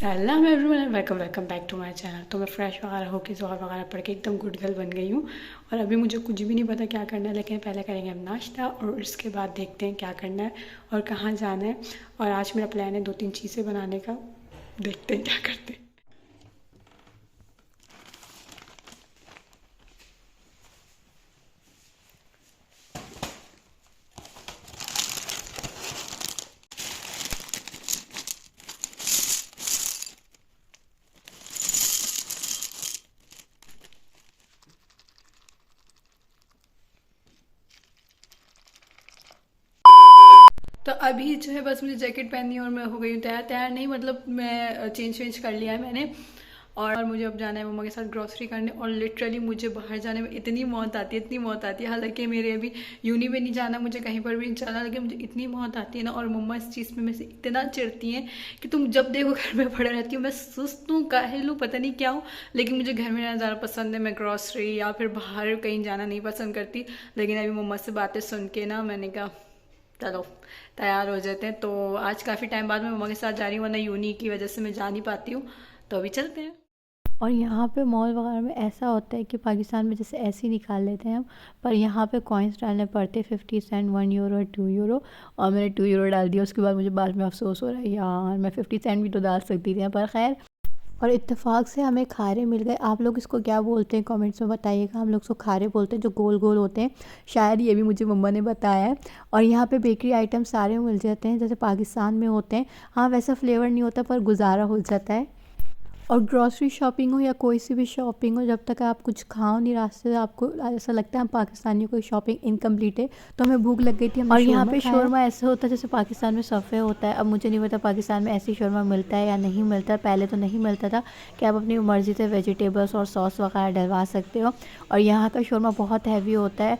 सलाम everyone, welcome back to my channel. तो मैं फ्रेश वगैरह होकर ज़ोहर वगैरह पढ़ के एकदम गुड गर्ल बन गई हूँ। और अभी मुझे कुछ भी नहीं पता क्या करना है, लेकिन पहले करेंगे हम नाश्ता और उसके बाद देखते हैं क्या करना है और कहाँ जाना है। और आज मेरा प्लान है 2-3 चीज़ें बनाने का, देखते हैं क्या करते हैं। तो अभी जो है बस मुझे जैकेट पहननी है और मैं हो गई हूँ तैयार। तैयार नहीं मतलब मैं चेंज वेंज कर लिया है मैंने। और मुझे अब जाना है मम्मा के साथ ग्रॉसरी करने। और लिटरली मुझे बाहर जाने में इतनी मौत आती है, इतनी मौत आती है। हालांकि मेरे अभी यूनी में नहीं जाना, मुझे कहीं पर भी नहीं जाना, लेकिन मुझे इतनी मौत आती है ना। और मम्मा इस चीज़ में मेरे से इतना चिढ़ती हैं कि तुम जब देखो घर में पड़ा रहती हूँ। मैं सुस्त हूँ, काहिल हूँ, पता नहीं क्या हूँ, लेकिन मुझे घर में रहना ज़्यादा पसंद है। मैं ग्रॉसरी या फिर बाहर कहीं जाना नहीं पसंद करती। लेकिन अभी मम्मा से बातें सुन के ना मैंने कहा चलो तैयार हो जाते हैं। तो आज काफ़ी टाइम बाद मैं मम्मा के साथ जा रही हूँ, वरना यूनी की वजह से मैं जा नहीं पाती हूँ। तो अभी चलते हैं। और यहाँ पे मॉल वगैरह में ऐसा होता है कि पाकिस्तान में जैसे ऐसे ही निकाल लेते हैं हम, पर यहाँ पे कॉइन्स डालने पड़ते हैं 50 सेंट, 1 यूरो, 2 यूरो। और मैंने 2 यूरो डाल दिया। उसके बाद मुझे बाद में अफसोस हो रहा है, यार मैं 50 सेंट भी तो डाल सकती थी, पर खैर। और इत्तेफाक से हमें खारे मिल गए। आप लोग इसको क्या बोलते हैं कमेंट्स में बताइएगा। हम लोग इसको खारे बोलते हैं, जो गोल गोल होते हैं। शायद ये भी मुझे मम्मा ने बताया है। और यहाँ पे बेकरी आइटम सारे मिल जाते हैं जैसे पाकिस्तान में होते हैं। हाँ, वैसा फ्लेवर नहीं होता, पर गुजारा हो जाता है। और ग्रॉसरी शॉपिंग हो या कोई सी भी शॉपिंग हो, जब तक आप कुछ खाओ नहीं रास्ते से, आपको ऐसा लगता है हम पाकिस्तानियों की शॉपिंग इनकम्प्लीट है। तो हमें भूख लग गई थी, हमने और यहाँ पे खाया। शौरमा ऐसे होता है जैसे पाकिस्तान में सफ़े होता है। अब मुझे नहीं पता पाकिस्तान में ऐसी शौरमा मिलता है या नहीं मिलता है। पहले तो नहीं मिलता था कि आप अपनी मर्ज़ी से वेजिटेबल्स और सॉस वगैरह डलवा सकते हो। और यहाँ का शौरमा बहुत हैवी होता है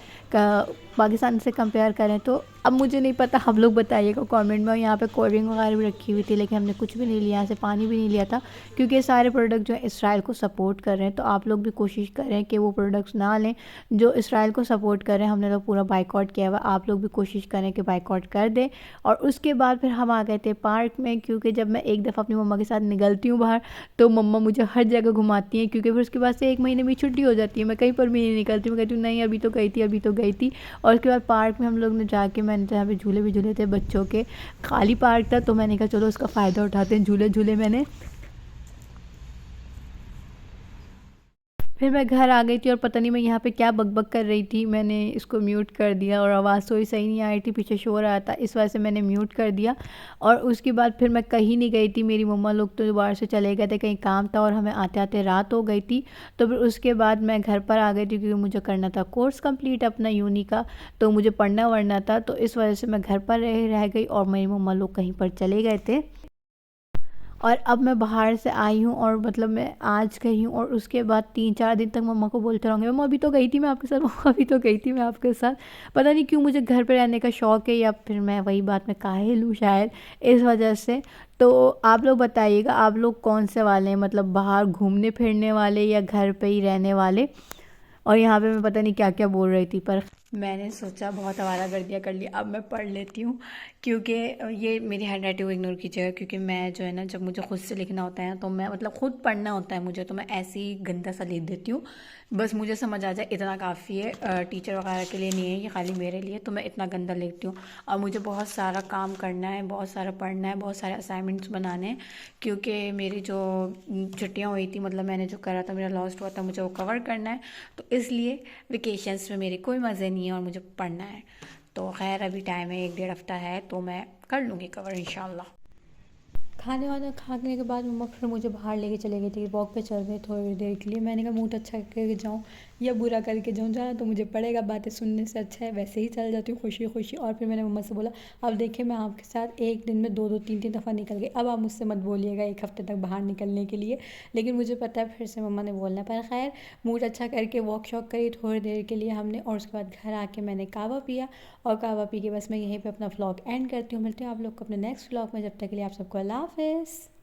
पाकिस्तान से कंपेयर करें तो। अब मुझे नहीं पता, आप लोग बताइएगा कमेंट में। और यहाँ पे कोल्ड ड्रिंक वगैरह भी रखी हुई थी, लेकिन हमने कुछ भी नहीं लिया, यहाँ से पानी भी नहीं लिया था, क्योंकि ये सारे प्रोडक्ट जो है इसराइल को सपोर्ट कर रहे हैं। तो आप लोग भी कोशिश करें कि वो प्रोडक्ट्स ना लें जो इसराइल को सपोर्ट कर रहे हैं। हमने तो पूरा बाइकआउट किया हुआ, आप लोग भी कोशिश करें कि बाइकआउट कर दें। और उसके बाद फिर हम आ गए थे पार्क में, क्योंकि जब मैं एक दफ़ा अपनी मम्मा के साथ निकलती हूँ बाहर, तो मम्मा मुझे हर जगह घुमाती हैं, क्योंकि फिर उसके बाद से 1 महीने में छुट्टी हो जाती है, मैं कहीं पर भी नहीं निकलती। मैं कहती हूँ नहीं अभी तो गई थी, अभी तो गई थी। और उसके बाद पार्क में हम लोग ने जाके, मैंने जहाँ पे झूले भी झूले थे बच्चों के, खाली पार्क था, तो मैंने कहा चलो उसका फ़ायदा उठाते हैं, झूले झूले मैंने। फिर मैं घर आ गई थी और पता नहीं मैं यहाँ पे क्या बकबक कर रही थी, मैंने इसको म्यूट कर दिया। और आवाज़ तो सही नहीं आ रही थी, पीछे शोर आ रहा था, इस वजह से मैंने म्यूट कर दिया। और उसके बाद फिर मैं कहीं नहीं गई थी। मेरी मम्मा लोग तो बाहर से चले गए थे, कहीं काम था, और हमें आते आते रात हो गई थी। तो फिर उसके बाद मैं घर पर आ गई थी, क्योंकि मुझे करना था कोर्स कंप्लीट अपना यूनी का, तो मुझे पढ़ना वढ़ना था। तो इस वजह से मैं घर पर रह गई और मेरी मम्मा लोग कहीं पर चले गए थे। और अब मैं बाहर से आई हूँ, और मतलब मैं आज गई हूँ, और उसके बाद 3-4 दिन तक मम्मा को बोलते रहूँगी, मम्मा अभी तो गई थी मैं आपके साथ, मम्मा अभी तो गई थी मैं आपके साथ। पता नहीं क्यों मुझे घर पे रहने का शौक़ है, या फिर मैं वही बात में काहिल हूँ शायद, इस वजह से। तो आप लोग बताइएगा, आप लोग कौन से वाले हैं, मतलब बाहर घूमने फिरने वाले या घर पे ही रहने वाले। और यहाँ पे मैं पता नहीं क्या क्या बोल रही थी, पर मैंने सोचा बहुत आवारागर्दियाँ कर ली, अब मैं पढ़ लेती हूँ। क्योंकि ये मेरी हैंड राइटिंग को इग्नोर कीजिएगा, क्योंकि मैं जो है ना, जब मुझे खुद से लिखना होता है तो मैं मतलब खुद पढ़ना होता है मुझे, तो मैं ऐसे ही गंदा सा लिख देती हूँ। बस मुझे समझ आ जाए इतना काफ़ी है, टीचर वगैरह के लिए नहीं है ये, खाली मेरे लिए। तो मैं इतना गंदा लिखती हूँ। और मुझे बहुत सारा काम करना है, बहुत सारा पढ़ना है, बहुत सारे असाइनमेंट्स बनाने हैं। क्योंकि मेरी जो छुट्टियाँ हुई थी, मतलब मैंने जो करा था, मेरा लॉस्ट हुआ था, मुझे वो कवर करना है। तो इसलिए वेकेशंस में मेरे कोई मज़े नहीं है और मुझे पढ़ना है। तो खैर अभी टाइम है, 1-1.5 हफ्ता है, तो मैं कर लूँगी कवर इंशाल्लाह। खाने वाना खाने के बाद मम्मा फिर मुझे बाहर लेके चले गई थी, वॉक पे चल रहे थोड़ी देर के लिए। मैंने कहा मूड अच्छा करके जाऊँ या बुरा करके जाऊँ, जाना तो मुझे पड़ेगा, बातें सुनने से अच्छा है वैसे ही चल जाती हूँ खुशी खुशी। और फिर मैंने मम्मा से बोला अब देखिए मैं आपके साथ एक दिन में 2-2 3-3 दफ़ा निकल गई, अब आप मुझसे मत बोलिएगा 1 हफ्ते तक बाहर निकलने के लिए। लेकिन मुझे पता है फिर से मम्मा ने बोलना है, पर खैर मूड अच्छा करके वॉक शॉक करी थोड़ी देर के लिए हमने। और उसके बाद घर आके मैंने कहवा पिया, और कहवा पी के बस मैं यहीं पे अपना व्लॉग एंड करती हूँ। मिलती हूँ आप लोग को अपने नेक्स्ट व्लॉग में, जब तक के लिए आप सबको अल्लाह हाफ़िज़।